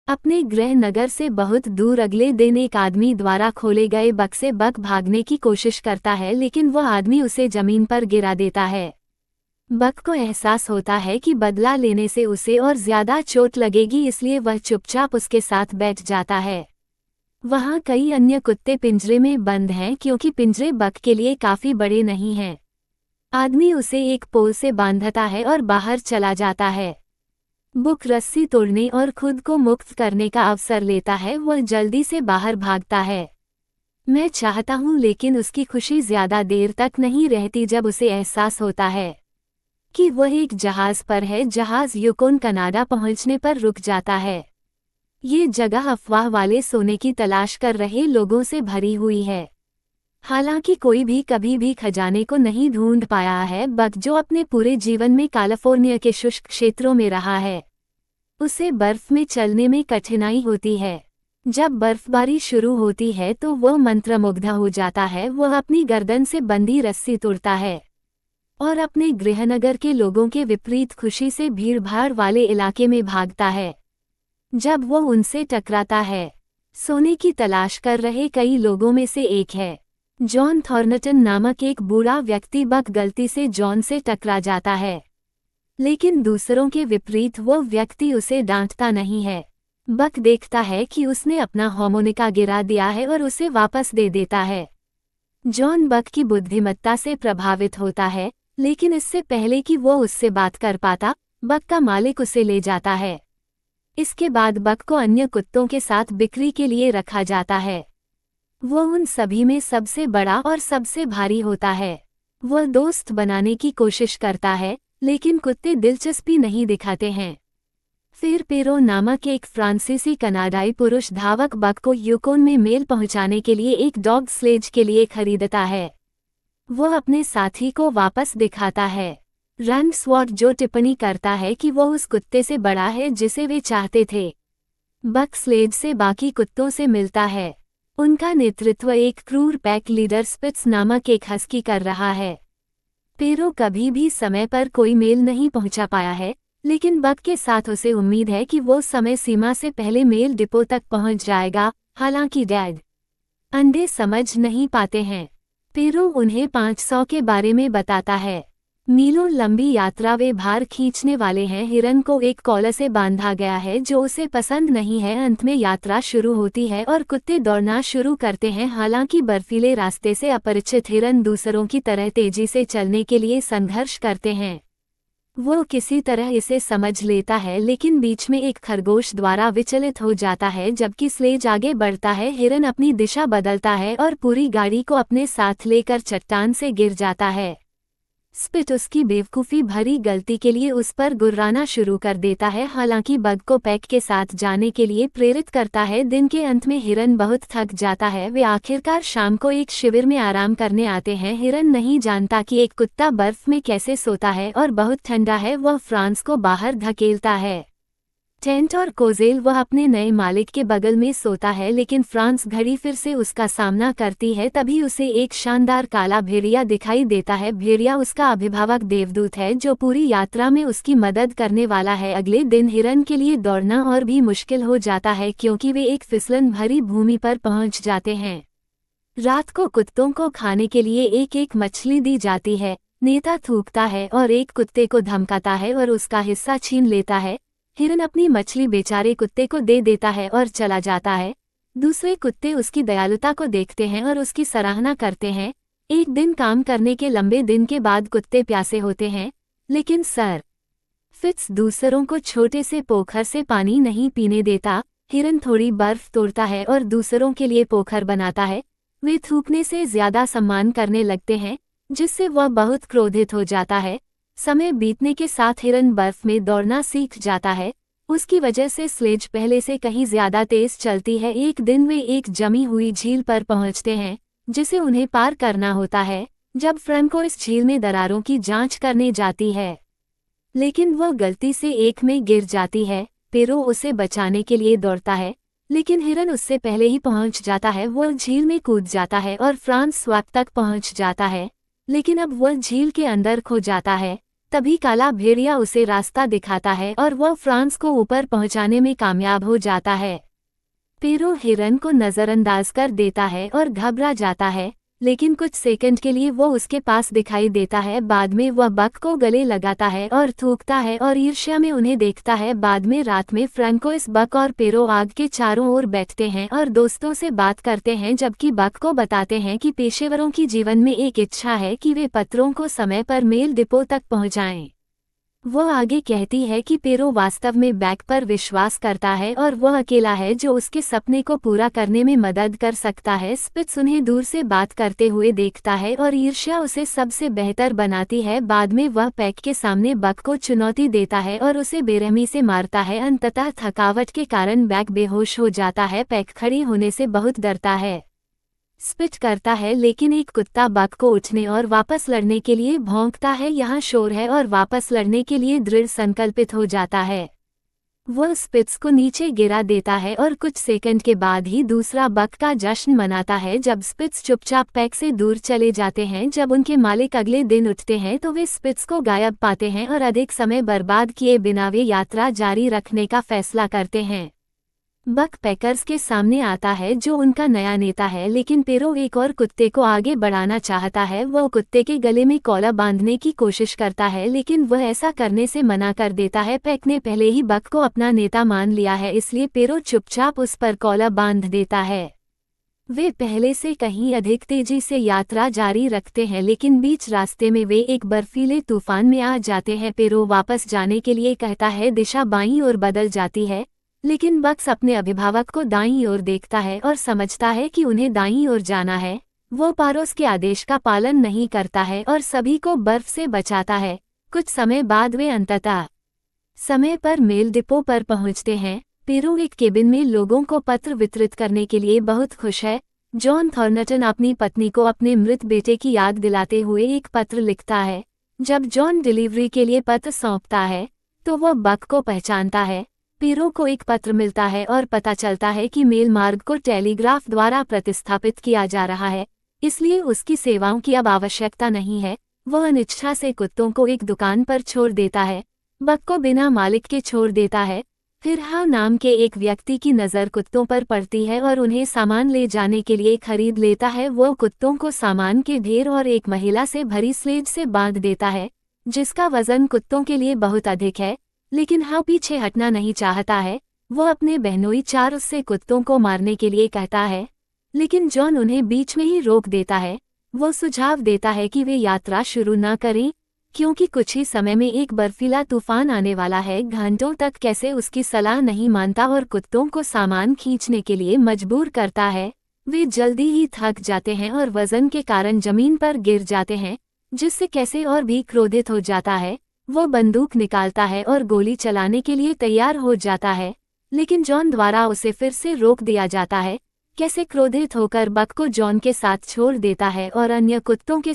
अपने गृह नगर से बहुत दूर अगले दिन एक आदमी द्वारा खोले गए बग से बग भागने की कोशिश करता है, लेकिन वह आदमी उसे जमीन पर गिरा देता है। बग को एहसास होता है कि बदला लेने से उसे और ज्यादा चोट लगेगी, इसलिए वह चुपचाप उसके साथ बैठ जाता है। वहाँ कई अन्य कुत्ते पिंजरे में बंद हैं क्योंकि पिंजरे बग के लिए काफी बड़े नहीं हैं। आदमी उसे एक पोल से बांधता है और बाहर चला जाता है। बुक रस्सी तोड़ने और खुद को मुक्त करने का अवसर लेता है। वह जल्दी से बाहर भागता है। मैं चाहता हूँ, लेकिन उसकी खुशी ज्यादा देर तक नहीं रहती जब उसे एहसास होता है कि वह एक जहाज पर है। जहाज यूकोन कनाडा पहुंचने पर रुक जाता है। ये जगह अफवाह वाले सोने की तलाश कर रहे लोगों से भरी हुई है। हालांकि कोई भी कभी भी खजाने को नहीं ढूंढ पाया है। बग, जो अपने पूरे जीवन में कैलिफोर्निया के शुष्क क्षेत्रों में रहा है, उसे बर्फ में चलने में कठिनाई होती है। जब बर्फबारी शुरू होती है तो वह मंत्रमुग्ध हो जाता है। वह अपनी गर्दन से बंधी रस्सी तोड़ता है और अपने गृहनगर के लोगों के विपरीत खुशी से भीड़भाड़ वाले इलाके में भागता है। जब वह उनसे टकराता है, सोने की तलाश कर रहे कई लोगों में से एक है जॉन थॉर्नटन नामक एक बूढ़ा व्यक्ति। बग गलती से जॉन से टकरा जाता है, लेकिन दूसरों के विपरीत वह व्यक्ति उसे डांटता नहीं है। बग देखता है कि उसने अपना हार्मोनिका गिरा दिया है और उसे वापस दे देता है। जॉन बग की बुद्धिमत्ता से प्रभावित होता है, लेकिन इससे पहले कि वो उससे बात कर पाता, बग का मालिक उसे ले जाता है। इसके बाद बग को अन्य कुत्तों के साथ बिक्री के लिए रखा जाता है। वो उन सभी में सबसे बड़ा और सबसे भारी होता है। वह दोस्त बनाने की कोशिश करता है, लेकिन कुत्ते दिलचस्पी नहीं दिखाते हैं। फिर पेरो नामक एक फ्रांसीसी कनाडाई पुरुष धावक बग को यूकोन में मेल पहुंचाने के लिए एक डॉग स्लेज के लिए खरीदता है। वह अपने साथी को वापस दिखाता है, रन स्वॉट, जो टिप्पणी करता है कि वह उस कुत्ते से बड़ा है जिसे वे चाहते थे। बग स्लेज से बाकी कुत्तों से मिलता है। उनका नेतृत्व एक क्रूर पैक लीडर स्पिट्स नामक एक हस्की कर रहा है। पेरो कभी भी समय पर कोई मेल नहीं पहुंचा पाया है, लेकिन बग के साथ उसे उम्मीद है कि वो समय सीमा से पहले मेल डिपो तक पहुंच जाएगा। हालांकि डैड अंडे समझ नहीं पाते हैं। पेरो उन्हें 500 के बारे में बताता है। मीलों लंबी यात्रा वे भार खींचने वाले हैं। हिरन को एक कॉलर से बांधा गया है जो उसे पसंद नहीं है। अंत में यात्रा शुरू होती है और कुत्ते दौड़ना शुरू करते हैं। हालांकि बर्फीले रास्ते से अपरिचित हिरन दूसरों की तरह तेजी से चलने के लिए संघर्ष करते हैं। वो किसी तरह इसे समझ लेता है, लेकिन बीच में एक खरगोश द्वारा विचलित हो जाता है। जबकि स्लेज आगे बढ़ता है, हिरन अपनी दिशा बदलता है और पूरी गाड़ी को अपने साथ लेकर चट्टान से गिर जाता है। स्पिट उसकी बेवकूफ़ी भरी गलती के लिए उस पर गुर्राना शुरू कर देता है, हालांकि बग को पैक के साथ जाने के लिए प्रेरित करता है। दिन के अंत में हिरन बहुत थक जाता है। वे आखिरकार शाम को एक शिविर में आराम करने आते हैं। हिरन नहीं जानता कि एक कुत्ता बर्फ में कैसे सोता है और बहुत ठंडा है। वह फ्रांस को बाहर धकेलता है। टेंट और कोजेल, वह अपने नए मालिक के बगल में सोता है, लेकिन फ्रांस घड़ी फिर से उसका सामना करती है। तभी उसे एक शानदार काला भेड़िया दिखाई देता है। भेड़िया उसका अभिभावक देवदूत है जो पूरी यात्रा में उसकी मदद करने वाला है। अगले दिन हिरन के लिए दौड़ना और भी मुश्किल हो जाता है क्योंकि वे एक फिसलन भरी भूमि पर पहुंच जाते हैं। रात को कुत्तों को खाने के लिए एक एक मछली दी जाती है। नेता थूकता है और एक कुत्ते को धमकाता है और उसका हिस्सा छीन लेता है। हिरन अपनी मछली बेचारे कुत्ते को दे देता है और चला जाता है। दूसरे कुत्ते उसकी दयालुता को देखते हैं और उसकी सराहना करते हैं। एक दिन काम करने के लंबे दिन के बाद कुत्ते प्यासे होते हैं, लेकिन सर फिट्स दूसरों को छोटे से पोखर से पानी नहीं पीने देता। हिरन थोड़ी बर्फ तोड़ता है और दूसरों के लिए पोखर बनाता है। वे थूकने से ज्यादा सम्मान करने लगते हैं, जिससे वह बहुत क्रोधित हो जाता है। समय बीतने के साथ हिरन बर्फ में दौड़ना सीख जाता है। उसकी वजह से स्लेज पहले से कहीं ज्यादा तेज चलती है। एक दिन वे एक जमी हुई झील पर पहुंचते हैं जिसे उन्हें पार करना होता है। जब फ्रैंको इस झील में दरारों की जांच करने जाती है, लेकिन वह गलती से एक में गिर जाती है। पेरो उसे बचाने के लिए दौड़ता है, लेकिन हिरन उससे पहले ही पहुंच जाता है। वह झील में कूद जाता है और फ्रांस स्वैप तक पहुंच जाता है, लेकिन अब वह झील के अंदर खो जाता है। तभी काला भेड़िया उसे रास्ता दिखाता है और वह फ्रांस को ऊपर पहुंचाने में कामयाब हो जाता है। पेरो हिरन को नजरअंदाज कर देता है और घबरा जाता है, लेकिन कुछ सेकंड के लिए वो उसके पास दिखाई देता है। बाद में वह बक को गले लगाता है और थूकता है और ईर्ष्या में उन्हें देखता है। बाद में रात में फ्रैंकोइस, बक और पेरो आग के चारों ओर बैठते हैं और दोस्तों से बात करते हैं, जबकि बक को बताते हैं कि पेशेवरों की जीवन में एक इच्छा है कि वे पत्रों को समय पर मेल डिपो तक पहुंचाएं। वो आगे कहती है कि पेरो वास्तव में बैक पर विश्वास करता है और वह अकेला है जो उसके सपने को पूरा करने में मदद कर सकता है। स्पिट्स उन्हें दूर से बात करते हुए देखता है और ईर्ष्या उसे सबसे बेहतर बनाती है। बाद में वह पैक के सामने बक को चुनौती देता है और उसे बेरहमी से मारता है। अंततः थकावट के कारण बैक बेहोश हो जाता है। पैक खड़ी होने से बहुत डरता है, स्पिट करता है, लेकिन एक कुत्ता बक को उठने और वापस लड़ने के लिए भौंकता है। यहाँ शोर है और वापस लड़ने के लिए दृढ़ संकल्पित हो जाता है। वह स्पिट्स को नीचे गिरा देता है और कुछ सेकंड के बाद ही दूसरा बक का जश्न मनाता है। जब स्पिट्स चुपचाप पैक से दूर चले जाते हैं, जब उनके मालिक अगले दिन उठते हैं तो वे स्पिट्स को गायब पाते हैं और अधिक समय बर्बाद किए बिना वे यात्रा जारी रखने का फैसला करते हैं। बक पैकर्स के सामने आता है जो उनका नया नेता है, लेकिन पेरो एक और कुत्ते को आगे बढ़ाना चाहता है। वह कुत्ते के गले में कॉलर बांधने की कोशिश करता है, लेकिन वह ऐसा करने से मना कर देता है। पैक ने पहले ही बक को अपना नेता मान लिया है, इसलिए पेरो चुपचाप उस पर कॉलर बांध देता है। वे पहले से कहीं अधिक तेजी से यात्रा जारी रखते हैं, लेकिन बीच रास्ते में वे एक बर्फीले तूफान में आ जाते हैं। पेरो वापस जाने के लिए कहता है। दिशा बाईं ओर बदल जाती है, लेकिन बक्स अपने अभिभावक को दाईं ओर देखता है और समझता है कि उन्हें दाईं ओर जाना है। वो पारोस के आदेश का पालन नहीं करता है और सभी को बर्फ से बचाता है। कुछ समय बाद वे अंततः समय पर मेल डिपो पर पहुंचते हैं। पेरो एक केबिन में लोगों को पत्र वितरित करने के लिए बहुत खुश है। जॉन थॉर्नटन अपनी पत्नी को अपने मृत बेटे की याद दिलाते हुए एक पत्र लिखता है। जब जॉन डिलीवरी के लिए पत्र सौंपता है तो वह बक को पहचानता है। पेरो को एक पत्र मिलता है और पता चलता है कि मेल मार्ग को टेलीग्राफ द्वारा प्रतिस्थापित किया जा रहा है, इसलिए उसकी सेवाओं की अब आवश्यकता नहीं है। वह अनिच्छा से कुत्तों को एक दुकान पर छोड़ देता है, बक को बिना मालिक के छोड़ देता है। फिर हाउ नाम के एक व्यक्ति की नज़र कुत्तों पर पड़ती है और उन्हें सामान ले जाने के लिए खरीद लेता है। वो कुत्तों को सामान के ढेर और एक महिला से भरी स्लेज से बांध देता है, जिसका वजन कुत्तों के लिए बहुत अधिक है, लेकिन हाउ पीछे हटना नहीं चाहता है। वो अपने बहनोई चार्ल्स से कुत्तों को मारने के लिए कहता है, लेकिन जॉन उन्हें बीच में ही रोक देता है। वो सुझाव देता है कि वे यात्रा शुरू न करें, क्योंकि कुछ ही समय में एक बर्फीला तूफान आने वाला है। घंटों तक कैसे उसकी सलाह नहीं मानता और कुत्तों को सामान खींचने के लिए मजबूर करता है। वे जल्दी ही थक जाते हैं और वजन के कारण जमीन पर गिर जाते हैं, जिससे कैसे और भी क्रोधित हो जाता है। वो बंदूक निकालता है और गोली चलाने के लिए तैयार हो जाता है, लेकिन जॉन द्वारा उसे फिर से रोक दिया जाता है। कैसे क्रोधित होकर बक को जॉन के साथ छोड़ देता है और अन्य कुत्तों के